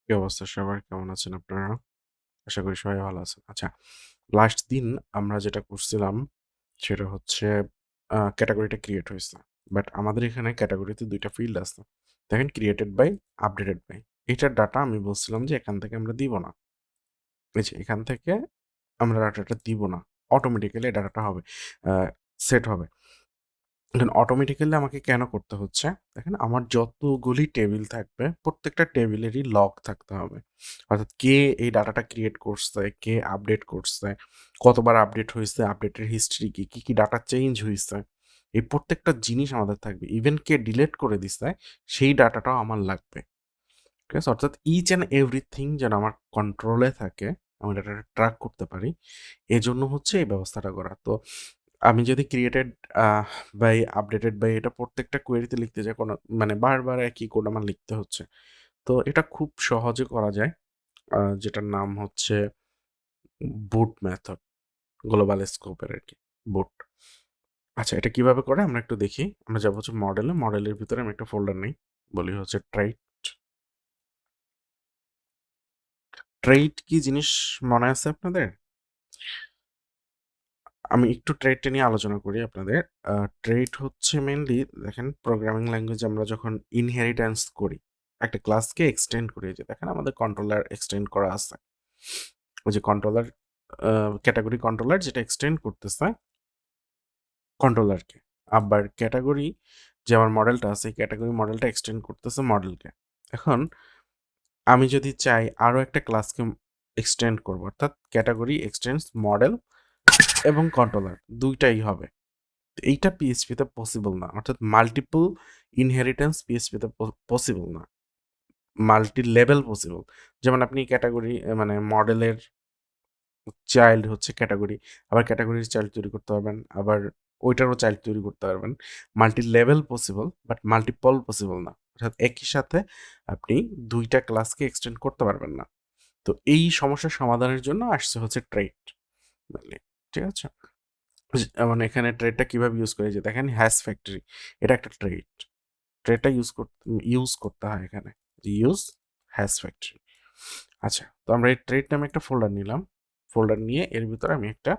কি অবস্থা সবার? কেমন আছেন আপনারা? আশা করি সবাই ভালো আছেন। আচ্ছা, লাস্ট দিন আমরা যেটা করছিলাম সেটা হচ্ছে ক্যাটেগরিটা ক্রিয়েট হইছে। বাট আমাদের এখানে ক্যাটেগরিতে ২ টা ফিল্ড আছে। দেখেন ক্রিয়েটেড বাই, আপডেটেড বাই। এটার ডাটা আমি বলছিলাম যে এখান থেকে আমরা দিব না। এই যে এখান থেকে আমরা ডাটাটা দিব না। অটোমেটিক্যালি এই ডাটাটা হবে আ সেট হবে। এখন অটোমেটিক্যালি আমাকে কেন করতে হচ্ছে? দেখেন আমার যতগুলি টেবিল থাকবে প্রত্যেকটা টেবিলেরই লগ থাকতে হবে। অর্থাৎ কে এই ডাটাটা ক্রিয়েট করছে, কে আপডেট করছে, কতবার আপডেট হইছে, আপডেটের হিস্ট্রি কি, কি ডাটা চেঞ্জ হইছে। এই প্রত্যেকটা জিনিস আমাদের থাকবে। ইভেন কে ডিলিট করে দিছে সেই ডাটাটাও আমার লাগবে। ঠিক আছে? অর্থাৎ ইচ অ্যান্ড এভরিথিং যেন আমার কন্ট্রোলে থাকে, আমি ডাটাটা ট্র্যাক করতে পারি। এজন্য হচ্ছে এই ব্যবস্থাটা করা। তো আমি যদি ক্রিয়েটেড বাই আপডেটেড বাই এটা প্রত্যেকটা কোয়েরিতে লিখতে যাই কোনো মানে বারবার একই কোড আমার লিখতে হচ্ছে। তো এটা খুব সহজে করা যায়। যেটার নাম হচ্ছে বুট মেথড, গ্লোবাল স্কোপের আরকি বুট। আচ্ছা এটা কিভাবে করে আমরা একটু দেখি। আমরা যাবো হচ্ছে মডেলে, মডেলের ভিতরে আমি একটা ফোল্ডার নেই। বলি হচ্ছে ট্রেইট। ট্রেইট কি জিনিস মনে আছে আপনাদের? আমি একটু ট্রেডটা নিয়ে আলোচনা করি আপনাদের। ট্রেড হচ্ছে মেইনলি দেখেন প্রোগ্রামিং ল্যাঙ্গুয়েজে আমরা যখন ইনহেরিট্যান্স করি, একটা ক্লাসকে এক্সটেন্ড করি যে দেখেন আমাদের কন্ট্রোলার এক্সটেন্ড করা আছে। ওই যে কন্ট্রোলার ক্যাটাগরি কন্ট্রোলার যেটা এক্সটেন্ড করতেছে কন্ট্রোলারকে। আবার ক্যাটাগরি যে আমার মডেলটা আছে এই ক্যাটাগরি মডেলটা এক্সটেন্ড করতেছে মডেলকে। এখন আমি যদি চাই আরো একটা ক্লাসকে এক্সটেন্ড করব অর্থাৎ ক্যাটাগরি এক্সটেন্ডস মডেল এবং কন্ট্রোলার ২ টাই হবে। এইটা পিএইচপিতে পসিবল না। অর্থাৎ মাল্টিপল ইনহেরিটেন্স পিএইচপিতে পসিবল না। Multi level possible. যেমন আপনি ক্যাটেগরি মানে মডেলের চাইল্ড হচ্ছে ক্যাটেগরি, আবার ক্যাটেগরির চাইল্ড তৈরি করতে পারবেন, আবার ওইটারও চাইল্ড তৈরি করতে পারবেন। Multi level possible but multiple possible না। অর্থাৎ একই সাথে আপনি ২ টা ক্লাসকে এক্সটেন্ড করতে পারবেন না। তো এই সমস্যার সমাধানের জন্য আসছে হচ্ছে ট্রেড। ঠিক আছে? মানে এখানে ট্রেডটা কিভাবে ইউজ করে যে দেখেন হ্যাশ ফ্যাক্টরি এটা একটা ট্রেড ট্রেডটা ইউজ করতে হয় এখানে ইউজ হ্যাশ ফ্যাক্টরি। আচ্ছা তো আমরা এই ট্রেড নামে একটা ফোল্ডার নিলাম। ফোল্ডার নিয়ে এর ভিতরে আমি একটা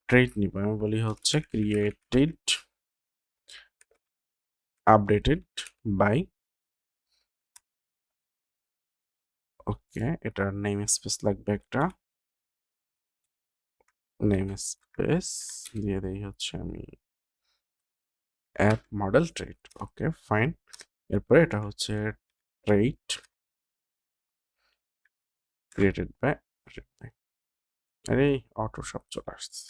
ট্রেড নিব। আমি বলি হচ্ছে ক্রিয়েটেড আপডেটেড বাই। ওকে এটার নেম স্পেস লাগবে একটা নেম স্পেস দিয়ে দেই হচ্ছে আমি app model trade. Okay fine. এরপরে এটা হচ্ছে ট্রেড ক্রিয়েটেড বাই। আরে অটো সব চলে আসছে,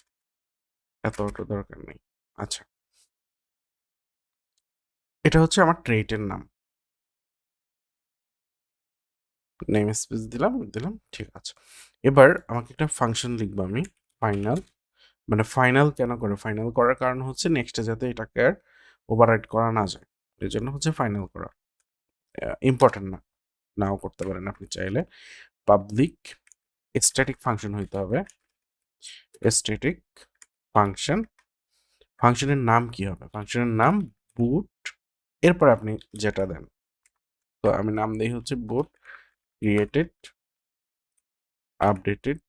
এত অটো দরকার নেই। আচ্ছা এটা হচ্ছে আমার ট্রেটের নাম, নেম স্পেস দিলাম দিলাম ঠিক আছে। এবার আমাকে একটা ফাংশন লিখবো আমি ফাইনাল। মানে ফাইনাল কেন করে ফাইনাল করার কারণ হচ্ছে নেক্সটে যাতে এটাকে আর ওভাররাইড করা না যায়, এই জন্য হচ্ছে ফাইনাল করা। ইম্পর্টেন্ট না, নাও করতে পারেন আপনি চাইলে। পাবলিক স্ট্যাটিক ফাংশন হইতে হবে, স্ট্যাটিক ফাংশন। ফাংশনের নাম কি হবে? ফাংশনের নাম বুট। এরপর আপনি যেটা দেন, তো আমি নাম দিই হচ্ছে বুট ক্রিয়েটেড আপডেটেড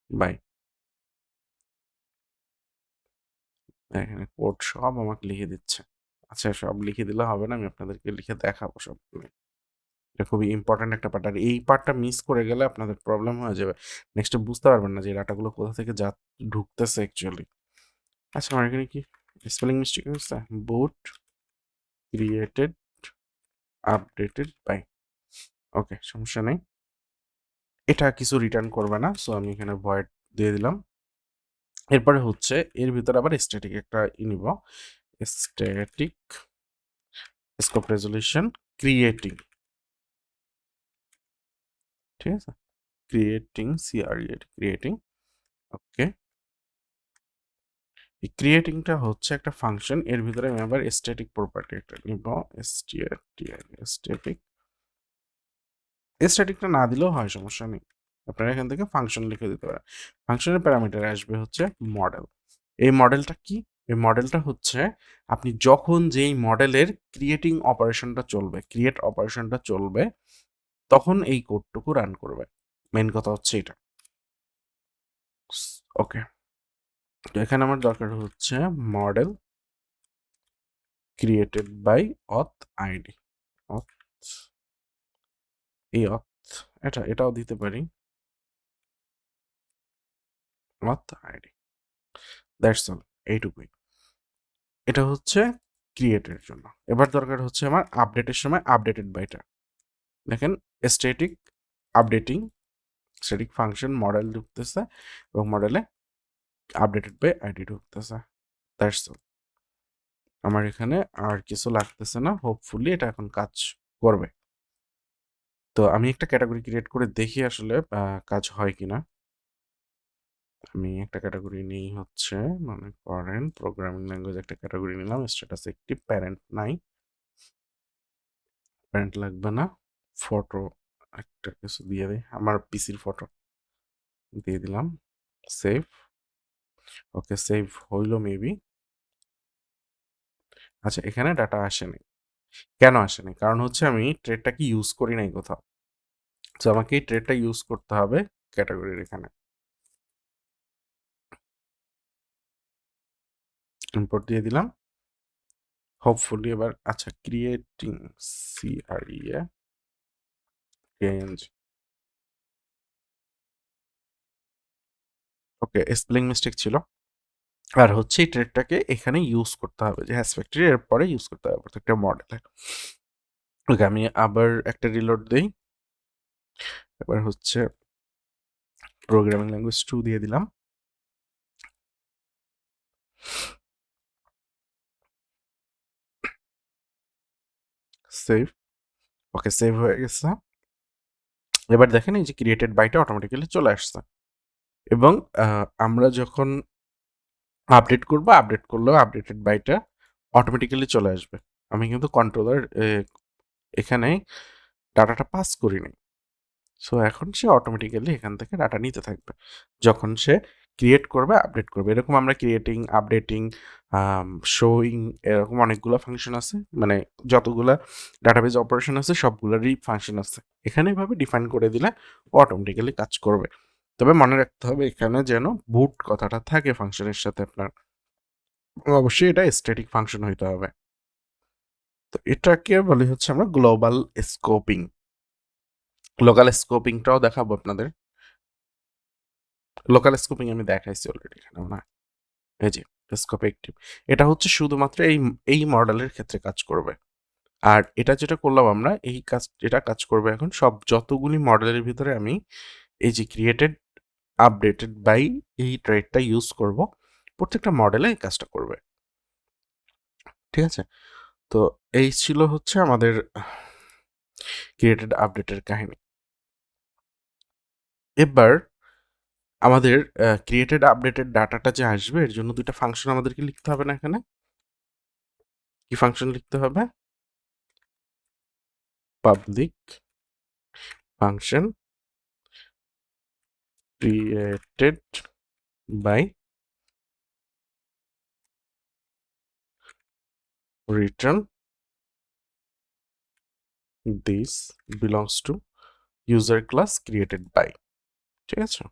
বাই। এখানে কোড সব আমাকে লিখে দিচ্ছে। আচ্ছা সব লিখে দিলে হবে না, আমি আপনাদেরকে লিখে দেখাবো সব। এটা খুবই ইম্পর্টেন্ট একটা পার্ট, আর এই পার্টটা মিস করে গেলে আপনাদের প্রবলেম হয়ে যাবে। নেক্সটে বুঝতে পারবেন না যে ডাটাগুলো কোথা থেকে ঢুকতেছে অ্যাকচুয়ালি। আচ্ছা আমার এখানে কি স্পেলিং মিস্টেক হয়েছে? বুট ক্রিয়েটেড আপডেটেড বাই। ওকে সমস্যা নেই, এটা কিছু রিটার্ন করবে না, সো আমি এখানে ভয়েড দিয়ে দিলাম। এরপরে হচ্ছে এর ভিতরে আবার স্ট্যাটিক একটা নিব, স্ট্যাটিক স্কোপ রেজলিউশন ক্রিয়েটিং। ঠিক আছে, ক্রিয়েটিং ক্রিয়েটিং। ওকে এই ক্রিয়েটিংটা হচ্ছে একটা ফাংশন, এর ভিতরে আমি আবার স্ট্যাটিক প্রপার্টি একটা নিব, স্ট্যাটিক। স্ট্যাটিকটা না দিলেও হয়, সমস্যা নেই, আপনারা এখান থেকে ফাংশন লিখে দিতে পারেন। ফাংশনের প্যারামিটার আসবে হচ্ছে মডেল। এই মডেলটা কি? এই মডেলটা হচ্ছে আপনি যখন যেই মডেলের ক্রিয়েট অপারেশনটা চলবে তখন এই কোডটুকু রান করবে। মেইন কথা হচ্ছে এটা। ওকে, তো এখানে আমার দরকার হচ্ছে মডেল ক্রিয়েটেড বাই অথ আইডি। অথ, এই অথ এটাও দিতে পারি, অথ আইডি, দ্যাটস অল, এইটুকুই। এটা হচ্ছে ক্রিয়েটের জন্য। এবার দরকার হচ্ছে আমার আপডেটের সময় আপডেটেড বাইটা। দেখেন static updating, static function model ঢুকতেছে এবং মডেলে আপডেটেড বাই আইডি ঢুকতেছে, দ্যাটস অল। আমার এখানে আর কিছু লাগতেছে না, হোপফুলি এটা এখন কাজ করবে। তো আমি একটা ক্যাটাগরি ক্রিয়েট করে দেখি আসলে কাজ হয় কিনা। আমি একটা ক্যাটাগরি নিই হচ্ছে, মনে করেন প্রোগ্রামিং ল্যাঙ্গুয়েজ একটা ক্যাটাগরি নিলাম, স্ট্যাটাস অ্যাক্টিভ, প্যারেন্ট নাই, প্যারেন্ট লাগবে না, ফটো একটা কিছু দিয়ে দিই, আমার পিসির ফটো দিয়ে দিলাম, সেভ। ওকে, সেভ হইলো মেবি। আচ্ছা, এখানে ডাটা আসেনি। কেন আসেনি? কারণ হচ্ছে আমি ট্রেডটাকে ইউজ করি নাই কোথাও। তো আমাকে এই ট্রেডটা ইউজ করতে হবে ক্যাটাগরির এখানে। ইম্পোর্ট দিয়ে দিলাম, হোপফুলি এবার। আচ্ছা, ক্রিয়েটিং CREANG, ওকে, স্পেলিং মিস্টেক ছিল। আর হচ্ছে এই ট্রেডটাকে এখানে ইউজ করতে হবে, যে হ্যাশ ফ্যাক্টরি এর পরে ইউজ করতে হবে প্রত্যেকটা মডেলে। ওকে, আমি আবার একটা রিলোড দেই। এবার হচ্ছে প্রোগ্রামিং ল্যাঙ্গুয়েজ 2 দিয়ে দিলাম, সেভ। ওকে, সেভ হয়ে গেছে। এবার দেখেন এই যে ক্রিয়েটেড বাইটা অটোমেটিক্যালি চলে আসছে। এবং আমরা যখন আপডেট করবো, আপডেট করলেও আপডেটেড বাইটা অটোমেটিক্যালি চলে আসবে। আমি কিন্তু কন্ট্রোলার এখানে ডাটাটা পাস করিনি। সো এখন সে অটোমেটিক্যালি এখান থেকে ডাটা নিতে থাকবে যখন সে ক্রিয়েট করবে, আপডেট করবে। এরকম আমরা ক্রিয়েটিং, আপডেটিং, শোয়িং, এরকম অনেকগুলো ফাংশন আছে, মানে যতগুলা ডাটাবেজ অপারেশন আছে সবগুলোরই ফাংশন আছে। এখানে এভাবে ডিফাইন করে দিলে অটোমেটিক্যালি কাজ করবে। তবে মনে রাখতে হবে এখানে যেন বুট কথাটা থাকে ফাংশনের সাথে আপনার, অবশ্যই এটা স্ট্যাটিক ফাংশন হইতে হবে। তো এটাকে বলি হচ্ছে আমরা গ্লোবাল স্কোপিং। লোকাল স্কোপিংটাও দেখাবো আপনাদের। লোকাল স্কোপিং আমি দেখাইছি অলরেডি এখানে না, এই যে স্কোপ অ্যাক্টিভ। এটা হচ্ছে শুধুমাত্র এই এই মডেলের ক্ষেত্রে কাজ করবে। আর এটা যেটা করলাম আমরা, এই কাজ, এটা কাজ করবে এখন সব যতগুলি মডেলের ভিতরে আমি এই যে ক্রিয়েটেড আপডেটেড বাই এই ট্রেডটা ইউজ করব, প্রত্যেকটা মডেলে এই কাজটা করবে। ঠিক আছে, তো এই ছিল হচ্ছে আমাদের ক্রিয়েটেড আপডেটের কাহিনী। এবার আমাদের ক্রিয়েটেড আপডেটেড ডাটাটা যে আসবে এর জন্য দুইটা ফাংশন আমাদেরকে লিখতে হবে না এখানে? কি ফাংশন লিখতে হবে? Public function created by return this belongs to user class created by। ঠিক আছে,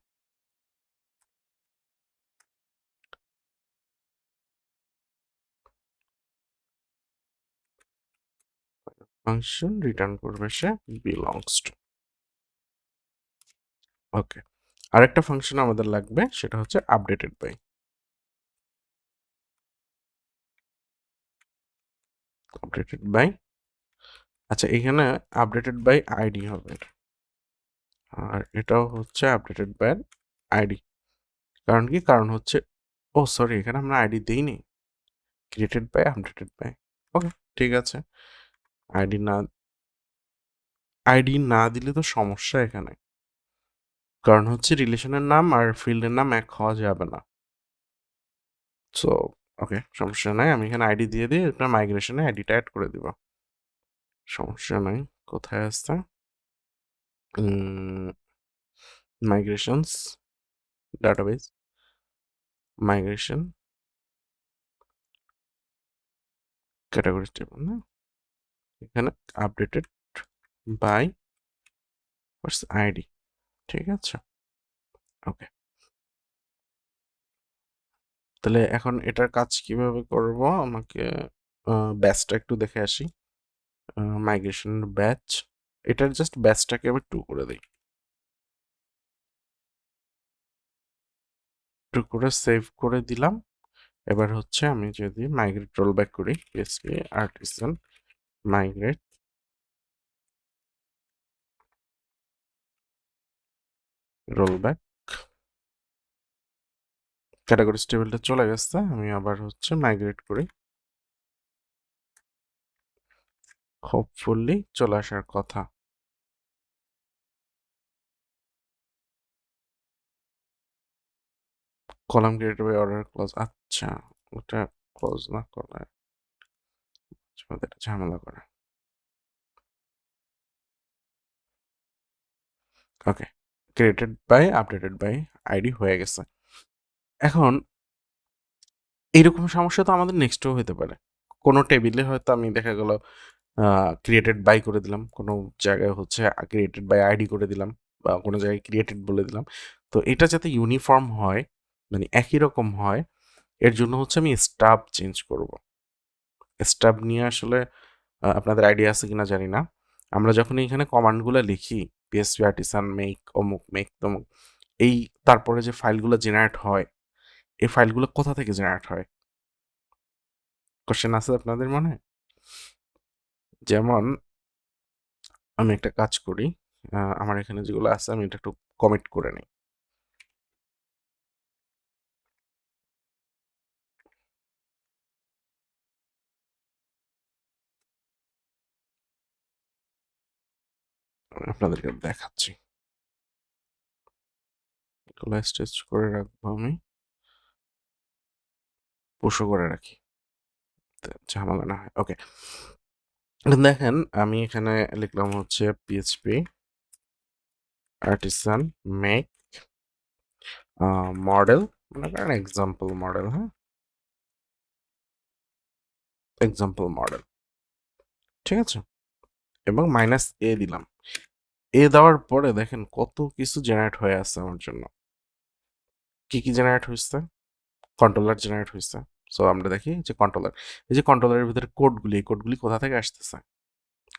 ফাংশন রিটার্ন করবে সে belongs to। ওকে, আরেকটা ফাংশন আমাদের লাগবে, সেটা হচ্ছে আপডেটেড বাই। আপডেটেড বাই, আচ্ছা এখানে আপডেটেড বাই আইডি হবে, আর এটাও হচ্ছে আপডেটেড বাই আইডি। কারণ কি? কারণ হচ্ছে, ও সরি, এখানে আমরা আইডি দেইনি, ক্রিয়েটেড বাই আপডেটেড বাই। ওকে, ঠিক আছে। আইডি না, আইডি না দিলে তো সমস্যা এখানে, কারণ হচ্ছে রিলেশনের নাম আর ফিল্ডের নাম এক হওয়া যাবে না। সো ওকে, সমস্যা নাই, আমি এখানে আইডি দিয়ে দিই, আপনার মাইগ্রেশনে আইডিটা অ্যাড করে দিব, সমস্যা নাই। কোথায় আসছে মাইগ্রেশনস, ডাটাবেস, মাইগ্রেশন, ক্যাটাগরি টেবিল না, এখানে আপডেটেড বাই আইডি, ঠিক আছে। ওকে, তাহলে এখন এটার কাজ কিভাবে করব, আমাকে ব্যাচটা একটু দেখে আসি। মাইগ্রেশন ব্যাচ, এটার জাস্ট ব্যাচটাকে আমি 2 করে দিই, 2 করে সেভ করে দিলাম। এবার হচ্ছে আমি যদি মাইগ্রেট রোল ব্যাক করি, PSP artisan migrate roll back, categories টেবিলটা চলে গেছে। আমি আবার হচ্ছে মাইগ্রেট করি, হোপফুলি চলে আসার কথা। Column created by order clause, আচ্ছা ওটা ক্লোজ না করলে এটা ঝামেলা করে। Okay, created by updated by ID হয়ে গেছে। এখন এইরকম সমস্যা তো আমাদের নেক্সটও হতে পারে। কোনো টেবিলে হয়তো আমি দেখা গেল ক্রিয়েটেড বাই করে দিলাম, কোনো জায়গায় হচ্ছে ক্রিয়েটেড বাই আইডি করে দিলাম, বা কোনো জায়গায় ক্রিয়েটেড বলে দিলাম। তো এটা যাতে ইউনিফর্ম হয়, মানে একই রকম হয়, এর জন্য হচ্ছে আমি স্টাব চেঞ্জ করব। স্টাব নিয়ে আসলে আপনাদের আইডিয়া আছে কিনা জানি না। আমরা যখন এখানে কমান্ডগুলো লিখি, পিএসপি আর্টিসান মেক অমুক মেক তমুক, এই তারপরে যে ফাইলগুলো জেনারেট হয়, এই ফাইলগুলো কোথা থেকে জেনারেট হয়? কোশ্চেন আছে আপনাদের মনে? যেমন আমি একটা কাজ করি, আমার এখানে যেগুলো আছে আমি এটা একটু কমিট করে নিই। আমি আপনাদেরকে দেখাচ্ছি, এগুলো স্টেজ করে রাখবো, আমি পুশও করে রাখি, ঝামেলা না হয়। ওকে, দেখেন আমি এখানে লিখলাম হচ্ছে পিএইচপি আর্টিসান মেক মডেল, মনে করেন এক্সাম্পল মডেল, হ্যাঁ এক্সাম্পল মডেল, ঠিক আছে। এবং মাইনাস এ দিলাম। এ দেওয়ার পরে দেখেন কত কিছু জেনারেট হয়ে আছে আমার জন্য। কি কি জেনারেট হয়েছে? কন্ট্রোলার জেনারেট হয়েছে। সো আমরা দেখি যে কন্ট্রোলার, এই যে কন্ট্রোলারের ভিতরে কোডগুলি, এই কোডগুলি কোথা থেকে আসতেছে?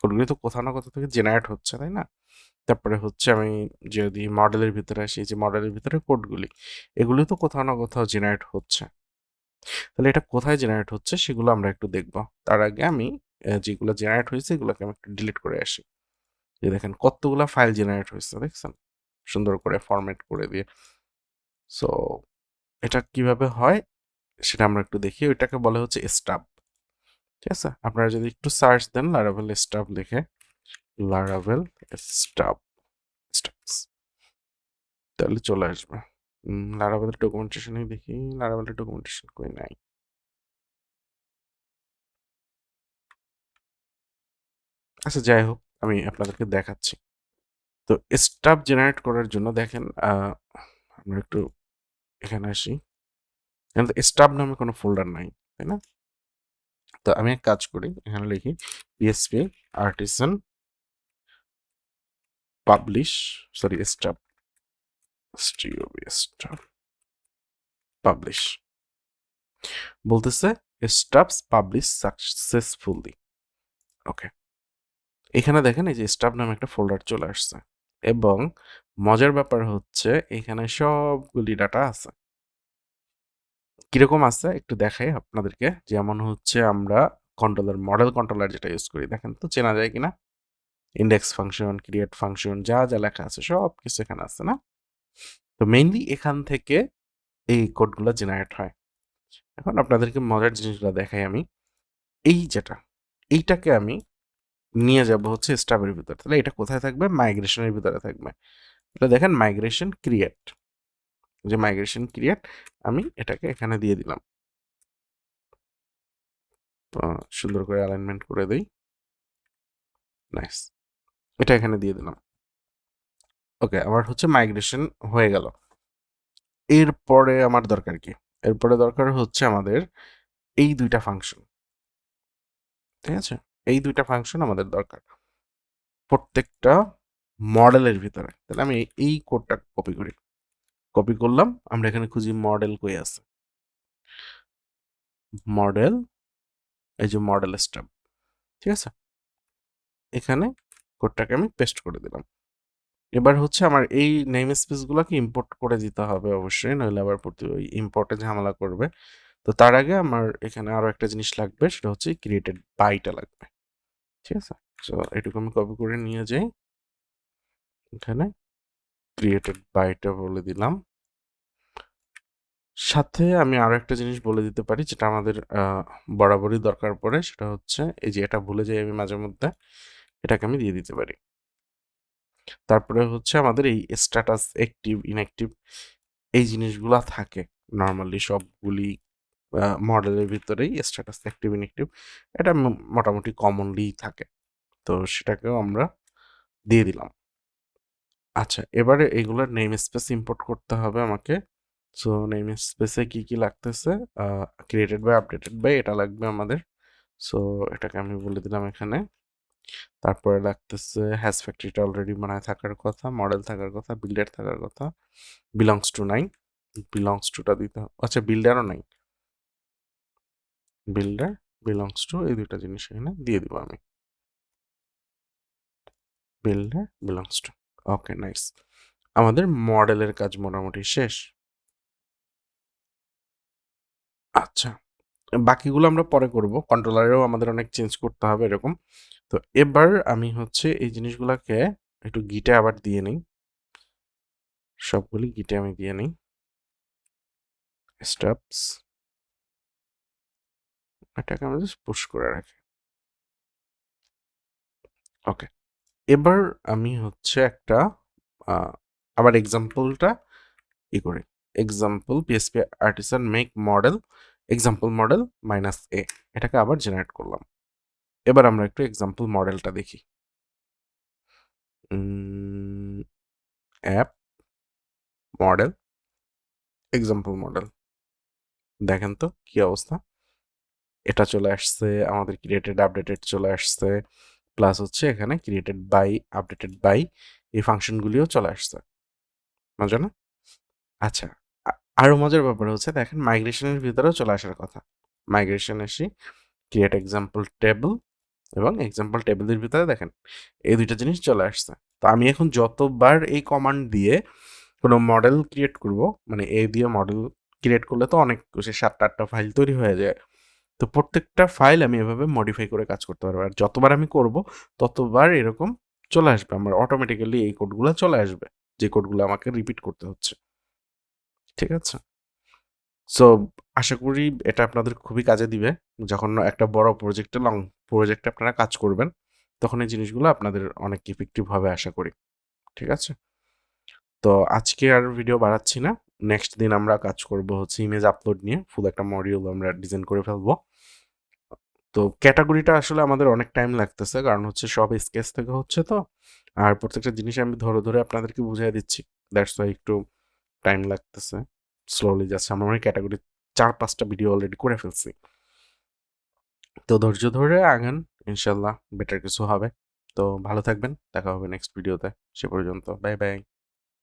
কোডগুলি তো কোথাও না কোথাও থেকে জেনারেট হচ্ছে, তাই না? তারপরে হচ্ছে আমি যদি মডেলের ভিতরে আসি, যে মডেলের ভিতরে কোডগুলি, এগুলি তো কোথাও না কোথাও জেনারেট হচ্ছে। তাহলে এটা কোথায় জেনারেট হচ্ছে সেগুলো আমরা একটু দেখব। তার আগে আমি যেগুলো জেনারেট হয়েছে এগুলোকে আমি একটু ডিলিট করে আসি। যে দেখেন কতগুলা ফাইল জেনারেট হয়েছে, দেখছেন? সুন্দর করে ফরম্যাট করে দিয়ে। সো এটা কিভাবে হয় সেটা আমরা একটু দেখি। ওইটাকে বলে হচ্ছে স্টাব, ঠিক আছে। আপনারা যদি একটু সার্চ দেন লারাভেল স্টাব লিখে, লারাভেল স্টাব স্টাবস, তাহলে চলে আসবে। লারাভেলের ডকুমেন্টেশনেই দেখি, লারাভেলের ডকুমেন্টেশন কই নাই। আচ্ছা যাই হোক, আমি আপনাদেরকে দেখাচ্ছি। তো স্টাব জেনারেট করার জন্য দেখেন আমরা একটু এখানে আসি, এখানে তো স্টাব নামে কোনো ফোল্ডার নাই, তাই না? তো আমি এক কাজ করি, এখানে লিখি PSP artisan publish, sorry stub, stub publish বলতেছে স্টাবস পাবলিশ সাকসেসফুলি। ওকে, এখানে দেখেন এই যে স্টাব নামে একটা ফোল্ডার চলে আসছে, এবং মজার ব্যাপার হচ্ছে এখানে সবগুলি ডাটা আছে। কিরকম আছে একটু দেখাই আপনাদেরকে। যেমন হচ্ছে আমরা কন্ট্রোলার, মডেল কন্ট্রোলার যেটা ইউজ করি, দেখেন তো চেনা যায় কিনা? ইন্ডেক্স ফাংশন, ক্রিয়েট ফাংশন, যা যা লেখা আছে সব কিছু এখানে আছে না? তো মেইনলি এখান থেকে এই কোডগুলো জেনারেট হয়। এখন আপনাদেরকে মজার জিনিসগুলো দেখাই আমি। এই যেটা, এইটাকে আমি নিয়ে যাব হচ্ছে স্টাবের ভিতরে, তাহলে এটা কোথায় থাকবে? মাইগ্রেশনের ভিতরে থাকবে। এটা দেখেন মাইগ্রেশন ক্রিয়েট, যে মাইগ্রেশন ক্রিয়েট, আমি এটাকে এখানে দিয়ে দিলাম। তো সুন্দর করে অ্যালাইনমেন্ট করে দিই, নাইস, এটা এখানে দিয়ে দিলাম। ওকে, আমার হচ্ছে মাইগ্রেশন হয়ে গেল। এরপরে আমার দরকার কি? এরপরে দরকার হচ্ছে আমাদের এই দুইটা ফাংশন। ঠিক আছে? এই ২ টা ফাংশন আমাদের দরকার প্রত্যেকটা মডেলের ভিতরে। তাহলে আমি এই কোডটা কপি করি। কপি করলাম, আমরা এখানে খুঁজি মডেল কই আছে? মডেল, এই যে মডেল স্টাব, ঠিক আছে? এখানে কোডটাকে আমি পেস্ট করে দিলাম। এবার হচ্ছে আমার এই নেম স্পেসগুলোকে ইম্পোর্ট করে দিতে হবে অবশ্যই, নইলে আবার ওই ইম্পোর্টে ঝামেলা করবে। তো তার আগে আমার এখানে আরো একটা জিনিস লাগবে, সেটা হচ্ছে ক্রিয়েটেড বাইটা লাগবে। ঠিক আছে? সো এটুকু আমি কপি করে নিয়ে যাই, এখানে ক্রিয়েটেড বাইটা বলে দিলাম। সাথে আমি আরো একটা জিনিস বলে দিতে পারি যেটা আমাদের বরাবরই দরকার পড়ে, সেটা হচ্ছে এই যে এটা ভুলে যাই আমি মাঝে মধ্যে, এটাকে আমি দিয়ে দিতে পারি। তারপরে হচ্ছে আমাদের এই স্ট্যাটাস অ্যাক্টিভ ইনঅ্যাক্টিভ এই জিনিসগুলা থাকে নর্মালি সবগুলি মডেলের ভিতরেই স্ট্যাটাস অ্যাক্টিভ ইনঅ্যাক্টিভ, এটা মোটামুটি কমনলি থাকে। তো সেটাকেও আমরা দিয়ে দিলাম। আচ্ছা, এবারে এগুলোর নেম স্পেস ইম্পোর্ট করতে হবে আমাকে। সো নেম স্পেসে কি কি লাগতেছে, ক্রিয়েটেড বাই আপডেটেড বাই এটা লাগবে আমাদের। সো এটাকে আমি বলে দিলাম এখানে। তারপরে লাগতেছে হ্যাজ ফ্যাক্টরিটা অলরেডি মনে হয় থাকার কথা, মডেল থাকার কথা, বিল্ডার থাকার কথা, বিলংস টু নাই, বিলংস টুটা দিতে হবে। আচ্ছা, বিল্ডারও নাই, বিল্ডার বিলংস টু এই দুইটা জিনিস এখানে দিয়ে দিব আমি। Builder belongs to, okay nice. আমাদের মডেলের কাজ মোটামুটি শেষ। আচ্ছা, বাকিগুলো আমরা পরে করব, কন্ট্রোলারেও আমাদের অনেক চেঞ্জ করতে হবে এরকম। তো এবার আমি হচ্ছে এই জিনিসগুলোকে একটু গিটে আবার দিয়ে নিই, সবগুলি গিটে আমি দিয়ে নিই। স্টেপস, এটাকে আমরা জাস্ট পুশ করে রাখি। ওকে, এবার আমি হচ্ছে একটা আবার এক্সাম্পলটা করি। Example PSP artisan make model example model -a, এটাকে আবার জেনারেট করলাম। এবার আমরা একটু এক্সাম্পল মডেলটা দেখি। অ্যাপ মডেল এক্সাম্পল মডেল, দেখেন তো কি অবস্থা। এটা চলে আসছে, আমাদের ক্রিয়েটেড আপডেটেড চলে আসছে, প্লাস হচ্ছে এখানে ক্রিয়েটেড বাই আপডেটেড বাই এই ফাংশনগুলিও চলে আসছে। মজা না? আচ্ছা, আরো মজার ব্যাপার হচ্ছে দেখেন মাইগ্রেশনের ভিতরেও চলে আসার কথা। মাইগ্রেশন আসি, ক্রিয়েট এক্সাম্পল টেবল এবং এক্সাম্পল টেবিলের ভিতরে দেখেন এই দুইটা জিনিস চলে আসছে। তো আমি এখন যতবার এই কমান্ড দিয়ে কোনো মডেল ক্রিয়েট করব, মানে এ দিয়ে মডেল ক্রিয়েট করলে তো অনেক 7-8টা ফাইল তৈরি হয়ে যায়। তো প্রত্যেকটা ফাইল আমি এভাবে মডিফাই করে কাজ করতে পারবো, আর যতবার আমি করব ততবার এরকম চলে আসবে, আমার অটোমেটিক্যালি এই কোডগুলো চলে আসবে, যে কোডগুলো আমাকে রিপিট করতে হচ্ছে। ঠিক আছে? সো আশা করি এটা আপনাদের খুবই কাজে দিবে, যখন একটা বড় প্রজেক্টে লং প্রজেক্টে আপনারা কাজ করবেন, তখন এই জিনিসগুলো আপনাদের অনেক ইফেক্টিভ হবে আশা করি। ঠিক আছে? তো আজকে আর ভিডিও বাড়াচ্ছি না, নেক্সট দিন আমরা কাজ করব হচ্ছে ইমেজ আপলোড নিয়ে, ফুল একটা মডিউল আমরা ডিজাইন করে ফেলবো। তো ক্যাটাগরিটা আসলে আমাদের অনেক টাইম লাগতেছে, কারণ হচ্ছে সব স্কেচ থেকে হচ্ছে তো, আর প্রত্যেকটা জিনিস আমি ধরে ধরে আপনাদেরকে বুঝিয়ে দিচ্ছি, দ্যাটস ওয়াই একটু টাইম লাগতেছে, স্লোলি যাচ্ছে। আমরা মানে ক্যাটাগরি 4-5টা ভিডিও অলরেডি করে ফেলছি। তো ধৈর্য ধরে আগান, ইনশাল্লাহ বেটার কিছু হবে। তো ভালো থাকবেন, দেখা হবে নেক্সট ভিডিওতে। সে পর্যন্ত বাই বাই।